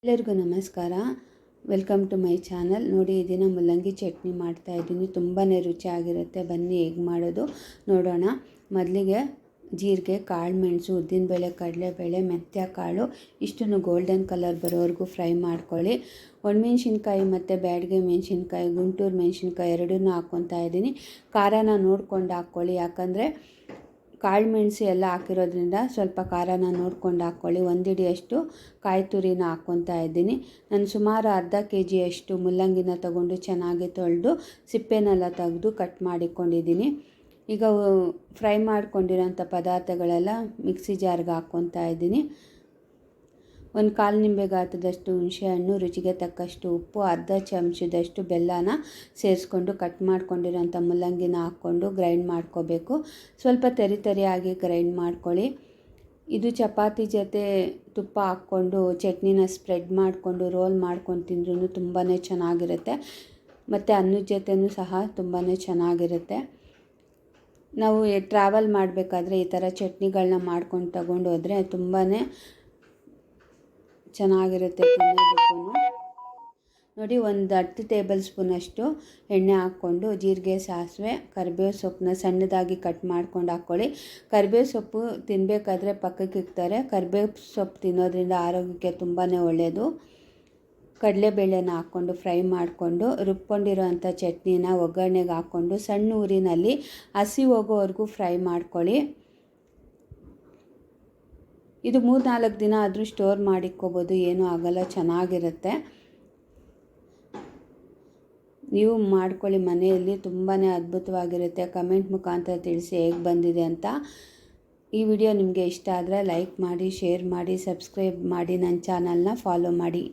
ಎಲ್ಲರಿಗೂ ನಮಸ್ಕಾರ. Welcome to my channel. ನೋಡಿ, ಈ ದಿನ ಮುಲ್ಲಂಗಿ ಚಟ್ನಿ ಮಾಡ್ತಾಯಿದ್ದೀನಿ. ತುಂಬಾ ರುಚಿಯಾಗಿರುತ್ತೆ. ಬನ್ನಿ ಹೇಗೆ ಮಾಡೋದು ನೋಡೋಣ. ಮೊದಲಿಗೆ ಜೀರಿಗೆ, ಕಾಳು ಮೆಣಸು, ಉದ್ದಿನಬೇಳೆ, ಕಡಲೆಬೇಳೆ, ಮೆಂತ್ಯ ಕಾಳು ಇಷ್ಟನ್ನು ಗೋಲ್ಡನ್ ಕಲರ್ ಬರೋವರೆಗೂ ಫ್ರೈ ಮಾಡ್ಕೊಳ್ಳಿ. ಒಣಮೆಣ್ಸಿನ್ಕಾಯಿ ಮತ್ತು ಬ್ಯಾಡಗೆ ಮೆಣಸಿನ್ಕಾಯಿ, ಗುಂಟೂರು ಮೆಣಸಿನ್ಕಾಯಿ ಎರಡನ್ನೂ ಹಾಕ್ಕೊತಾ ಇದ್ದೀನಿ. ಖಾರನ ನೋಡ್ಕೊಂಡು ಹಾಕ್ಕೊಳ್ಳಿ, ಯಾಕಂದರೆ ಕಾಳು ಮೆಣಸು ಎಲ್ಲ ಹಾಕಿರೋದ್ರಿಂದ ಸ್ವಲ್ಪ ಖಾರನ ನೋಡ್ಕೊಂಡು ಹಾಕ್ಕೊಳ್ಳಿ. ಒಂದು ಹಿಡಿಯಷ್ಟು ಕಾಯಿ ತುರಿನ ಹಾಕ್ಕೊತಾ ಇದ್ದೀನಿ. ನಾನು ಸುಮಾರು ಅರ್ಧ kg ಮುಲ್ಲಂಗಿನ ತಗೊಂಡು ಚೆನ್ನಾಗಿ ತೊಳೆದು ಸಿಪ್ಪೆನೆಲ್ಲ ತೆಗೆದು ಕಟ್ ಮಾಡಿಕೊಂಡಿದ್ದೀನಿ. ಈಗ ಫ್ರೈ ಮಾಡ್ಕೊಂಡಿರೋಂಥ ಪದಾರ್ಥಗಳೆಲ್ಲ ಮಿಕ್ಸಿ ಜಾರ್ಗೆ ಹಾಕ್ಕೊತಾ ಇದ್ದೀನಿ. ಒಂದು ಕಾಲು ನಿಂಬೆ ಗಾತ್ರದಷ್ಟು ಹುಣಸೆಹಣ್ಣು, ರುಚಿಗೆ ತಕ್ಕಷ್ಟು ಉಪ್ಪು, ಅರ್ಧ ಚಮಚದಷ್ಟು ಬೆಲ್ಲನ ಸೇರಿಸ್ಕೊಂಡು ಕಟ್ ಮಾಡ್ಕೊಂಡಿರೋಂಥ ಮುಲ್ಲಂಗಿನ ಹಾಕ್ಕೊಂಡು ಗ್ರೈಂಡ್ ಮಾಡ್ಕೋಬೇಕು. ಸ್ವಲ್ಪ ತರಿಯಾಗಿ ಗ್ರೈಂಡ್ ಮಾಡ್ಕೊಳ್ಳಿ. ಇದು ಚಪಾತಿ ಜೊತೆ ತುಪ್ಪ ಹಾಕ್ಕೊಂಡು ಚಟ್ನಿನ ಸ್ಪ್ರೆಡ್ ಮಾಡಿಕೊಂಡು ರೋಲ್ ಮಾಡ್ಕೊಂಡು ತಿಂದ್ರೂ ತುಂಬಾ ಚೆನ್ನಾಗಿರುತ್ತೆ. ಮತ್ತು ಅನ್ನದ ಜೊತೆನೂ ಸಹ ತುಂಬಾ ಚೆನ್ನಾಗಿರುತ್ತೆ. ನಾವು ಟ್ರಾವೆಲ್ ಮಾಡಬೇಕಾದ್ರೆ ಈ ಥರ ಚಟ್ನಿಗಳನ್ನ ಮಾಡ್ಕೊಂಡು ತಗೊಂಡು ಹೋದರೆ ತುಂಬಾ ಚೆನ್ನಾಗಿರುತ್ತೆ ತಿನ್ನೋದಕ್ಕೂ. ನೋಡಿ, ಒಂದು 10 ಟೇಬಲ್ ಸ್ಪೂನಷ್ಟು ಎಣ್ಣೆ ಹಾಕ್ಕೊಂಡು ಜೀರಿಗೆ, ಸಾಸಿವೆ, ಕರಿಬೇವು ಸೊಪ್ಪನ್ನ ಸಣ್ಣದಾಗಿ ಕಟ್ ಮಾಡ್ಕೊಂಡು ಹಾಕ್ಕೊಳ್ಳಿ. ಕರಿಬೇವು ಸೊಪ್ಪು ತಿನ್ನಬೇಕಾದ್ರೆ ಪಕ್ಕಕ್ಕೆ ಇಕ್ತಾರೆ. ಕರಿಬೇವು ಸೊಪ್ಪು ತಿನ್ನೋದ್ರಿಂದ ಆರೋಗ್ಯಕ್ಕೆ ತುಂಬಾ ಒಳ್ಳೆಯದು. ಕಡಲೆಬೇಳೆನ ಹಾಕ್ಕೊಂಡು ಫ್ರೈ ಮಾಡಿಕೊಂಡು ರುಬ್ಕೊಂಡಿರೋ ಅಂಥ ಚಟ್ನಿನ ಒಗ್ಗರಣೆಗೆ ಹಾಕ್ಕೊಂಡು ಸಣ್ಣ ಊರಿನಲ್ಲಿ ಹಸಿ ಹೋಗೋವರೆಗೂ ಫ್ರೈ ಮಾಡ್ಕೊಳ್ಳಿ. ಇದು 3-4 ದಿನ ಆದರೂ ಸ್ಟೋರ್ ಮಾಡಿಕ್ಕೋಬೋದು, ಏನೂ ಆಗಲ್ಲ, ಚೆನ್ನಾಗಿರುತ್ತೆ. ನೀವು ಮಾಡ್ಕೊಳ್ಳಿ ಮನೆಯಲ್ಲಿ, ತುಂಬಾ ಅದ್ಭುತವಾಗಿರುತ್ತೆ. ಕಮೆಂಟ್ ಮುಖಾಂತರ ತಿಳಿಸಿ ಹೇಗೆ ಬಂದಿದೆ ಅಂತ. ಈ ವಿಡಿಯೋ ನಿಮಗೆ ಇಷ್ಟ ಆದರೆ ಲೈಕ್ ಮಾಡಿ, ಶೇರ್ ಮಾಡಿ, ಸಬ್ಸ್ಕ್ರೈಬ್ ಮಾಡಿ, ನನ್ನ ಚಾನಲ್ನ ಫಾಲೋ ಮಾಡಿ.